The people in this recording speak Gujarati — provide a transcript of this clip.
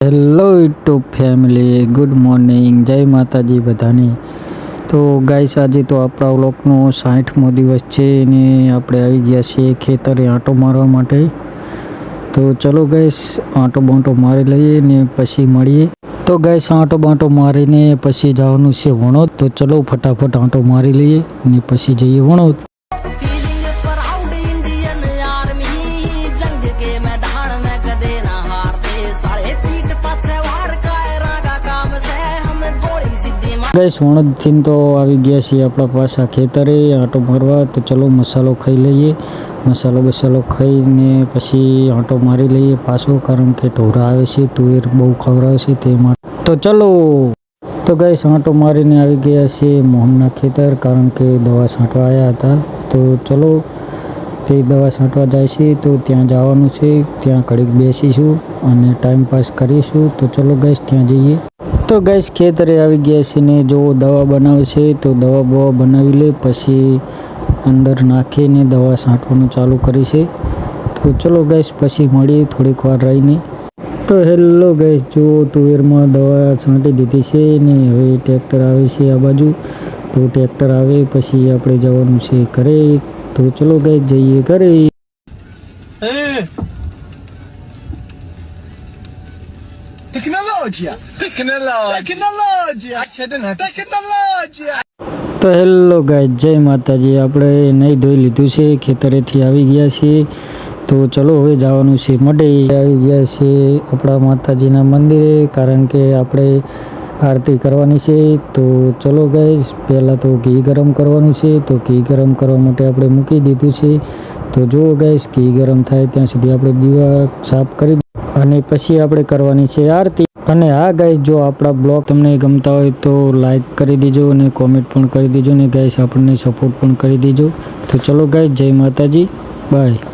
Hello YouTube family, good morning, જય માતાજી બધાને। તો ગાઈસ, આજે તો આપણા વ્લોગનો 60મો દિવસ છે ને આપણે આવી ગયા છીએ ખેતરે આંટો મારવા માટે। તો ચલો ગાઈસ, આંટો બાંટો મારી લઈએ ને પછી મળીએ। તો ગાઈસ, આંટો બાંટો મારીને પછી જવાનું છે વણોદ। તો ચલો ફટાફટ આંટો મારી લઈએ ને પછી જઈએ વણોદ। ગાઈસ, વણોદથી તો આવી ગયા છીએ આપણા પાછા ખેતરે આંટો મારવા। તો ચલો મસાલો ખાઈ લઈએ, મસાલો ખાઈને પછી આંટો મારી લઈએ પાછો, કારણ કે ઢોરા આવે છે, તુવેર બહુ ખવડાવે છે તે માટે। તો ચલો, તો ગાઈસ આંટો મારીને આવી ગયા છીએ મોહનના ખેતર, કારણ કે દવા છાંટવા આવ્યા હતા। તો ચલો, તે દવા છાંટવા જાય છે તો ત્યાં જવાનું છે, ત્યાં ઘડીક બેસીશું અને ટાઈમ પાસ કરીશું। તો ચલો ગાઈસ, ત્યાં જઈએ। તો ગાઈસ, ખેતરે આવી ગયા છે ને જો દવા બનાવે છે, તો દવા બવા બનાવી લે પછી અંદર નાખીને દવા છાંટવાનું ચાલુ કરી છે। તો ચલો ગાઈસ, પછી મળીએ થોડીક વાર રહીને। તો હેલો ગાઈસ, જો તુવેરમાં દવા છાંટી દીધી છે ને હવે ટ્રેક્ટર આવે છે આ બાજુ। તો ટ્રેક્ટર આવે પછી આપણે જવાનું છે ઘરે। તો ચલો ગાઈસ, જઈએ ઘરે। તો હેલો ગાઈસ, જય માતાજી। આપણે નહીં ધોઈ લીધું છે, ખેતરેથી આવી ગયા છીએ। તો ચલો હવે જવાનું છે મઢે। આવી ગયા છે આપણા માતાજીના મંદિરે, કારણ કે આપણે આરતી કરવાની છે। તો ચલો ગાઈસ, પહેલાં તો ઘી ગરમ કરવાનું છે। તો ઘી ગરમ કરવા માટે આપણે મૂકી દીધું છે। તો જુઓ ગાઈસ, ઘી ગરમ થાય ત્યાં સુધી આપણે દીવા સાફ કરી અને પછી આપણે કરવાની છે આરતી। અને હા ગાઈસ, જો આપણા બ્લોગ તમને ગમતા હોય તો લાઈક કરી દેજો અને કોમેન્ટ પણ કરી દેજો ને ગાઈસ, આપણને સપોર્ટ પણ કરી દેજો। તો ચલો ગાઈસ, જય માતાજી, બાય।